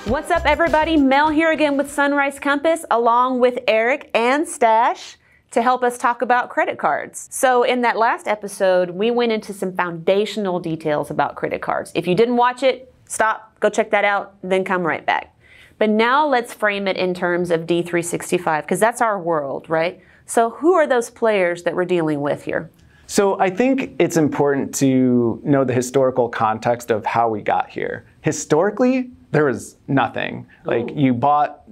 What's up, everybody? Mel here again with Sunrise Compass, along with Eric and Stash to help us talk about credit cards. So in that last episode, we went into some foundational details about credit cards. If you didn't watch it, stop, go check that out, then come right back. But now let's frame it in terms of D365, because that's our world, right? So who are those players that we're dealing with here? So I think it's important to know the historical context of how we got here. Historically, there was nothing. Like, you bought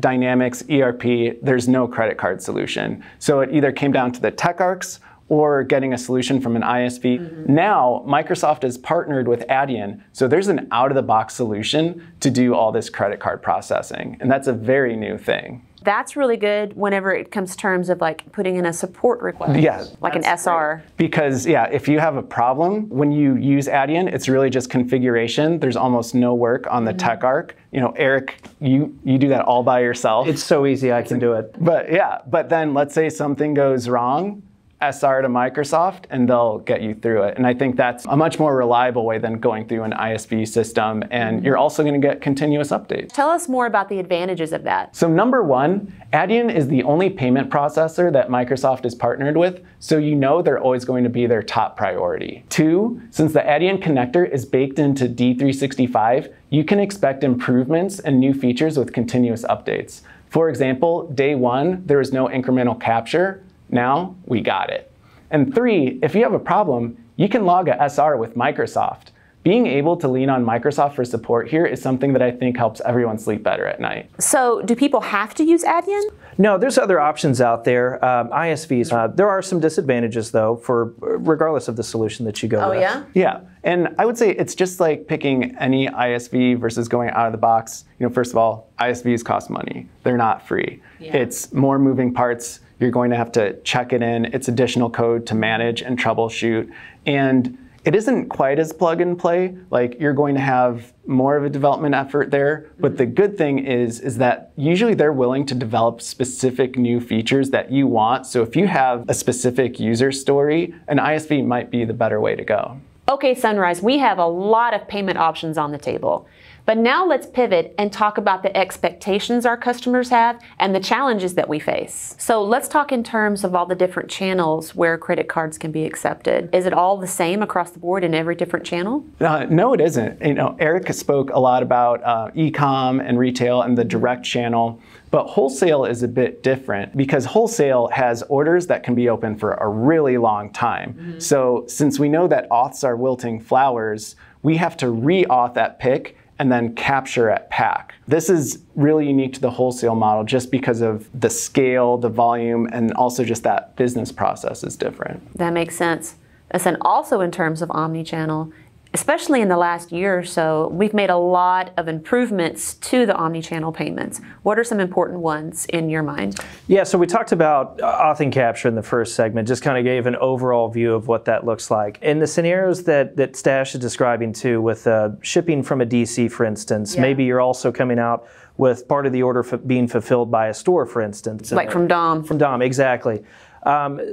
Dynamics ERP, there's no credit card solution. So it either came down to the TechArcs or getting a solution from an ISV. Now, Microsoft has partnered with Adyen, so there's an out-of-the-box solution to do all this credit card processing, and that's a very new thing. That's really good whenever it comes to terms of like putting in a support request, like an SR. Great. Because if you have a problem, when you use Adyen, it's really just configuration. There's almost no work on the TechArc. You know, Eric, you do that all by yourself. It's so easy, I can do it. But then let's say something goes wrong, SR to Microsoft, and they'll get you through it. And I think that's a much more reliable way than going through an ISV system. And you're also going to get continuous updates. Tell us more about the advantages of that. So number one, Adyen is the only payment processor that Microsoft is partnered with, so you know they're always going to be their top priority. Two, since the Adyen connector is baked into D365, you can expect improvements and new features with continuous updates. For example, day one, there was no incremental capture. Now we got it. And three, if you have a problem, you can log a SR with Microsoft. Being able to lean on Microsoft for support here is something that I think helps everyone sleep better at night. So do people have to use Adyen? No, there's other options out there. ISVs, there are some disadvantages though, regardless of the solution that you go with. Yeah, and I would say it's just like picking any ISV versus going out of the box. You know, first of all, ISVs cost money. They're not free. It's more moving parts. You're going to have to check it in. It's additional code to manage and troubleshoot. And it isn't quite as plug and play. Like, you're going to have more of a development effort there. But the good thing is that usually they're willing to develop specific new features that you want. So if you have a specific user story, an ISV might be the better way to go. Okay, Sunrise, we have a lot of payment options on the table. But now let's pivot and talk about the expectations our customers have and the challenges that we face. So let's talk in terms of all the different channels where credit cards can be accepted. Is it all the same across the board in every different channel? No, it isn't. You know, Eric spoke a lot about e-com and retail and the direct channel. But wholesale is a bit different because wholesale has orders that can be open for a really long time. So since we know that auths are wilting flowers, we have to re-auth at pick and then capture at pack. This is really unique to the wholesale model just because of the scale, the volume, and also just that business process is different. That makes sense. And also in terms of omnichannel, especially in the last year or so, we've made a lot of improvements to the omnichannel payments. What are some important ones in your mind? Yeah, so we talked about auth and capture in the first segment, just kind of gave an overall view of what that looks like. In the scenarios that Stash is describing too, with shipping from a DC, for instance, maybe you're also coming out with part of the order being fulfilled by a store, for instance. Like from DOM. From DOM, exactly.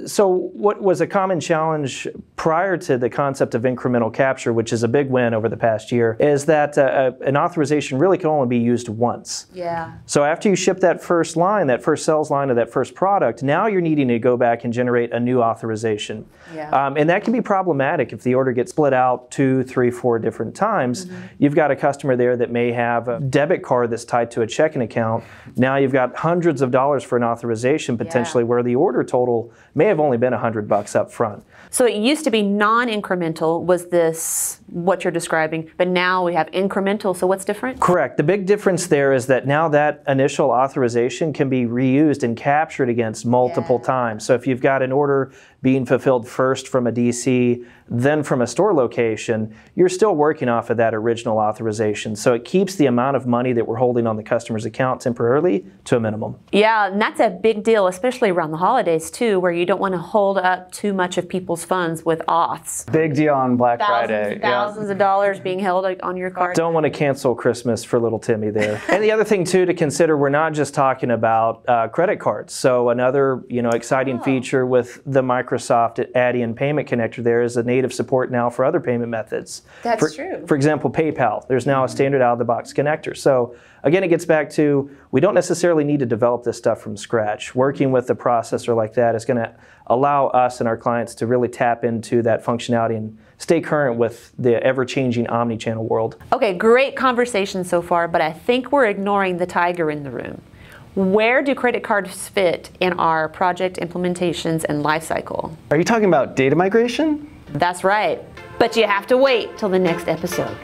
So what was a common challenge prior to the concept of incremental capture, which is a big win over the past year, is that an authorization really can only be used once. So after you ship that first line, that first sales line of that first product, now you're needing to go back and generate a new authorization. And that can be problematic if the order gets split out 2, 3, 4 different times. You've got a customer there that may have a debit card that's tied to a checking account. Now you've got hundreds of dollars for an authorization potentially where the order total may have only been $100 up front. So it used to be non-incremental, was this what you're describing, but now we have incremental, so what's different? Correct. The big difference there is that now that initial authorization can be reused and captured against multiple times. So if you've got an order being fulfilled first from a DC, then from a store location, you're still working off of that original authorization. So it keeps the amount of money that we're holding on the customer's account temporarily to a minimum. Yeah, and that's a big deal, especially around the holidays too, where you don't want to hold up too much of people's funds with auths. Big deal on Black Friday. Thousands of dollars being held on your card. Don't want to cancel Christmas for little Timmy there. And the other thing too to consider, we're not just talking about credit cards. So another exciting feature with the Microsoft Microsoft Adyen payment connector there is a native support now for other payment methods. That's true. For example, PayPal. There's now a standard out-of-the-box connector. So again, it gets back to we don't necessarily need to develop this stuff from scratch. Working with a processor like that is going to allow us and our clients to really tap into that functionality and stay current with the ever-changing omni-channel world. Okay, great conversation so far, but I think we're ignoring the tiger in the room. Where do credit cards fit in our project implementations and lifecycle? Are you talking about data migration? That's right, but you have to wait till the next episode.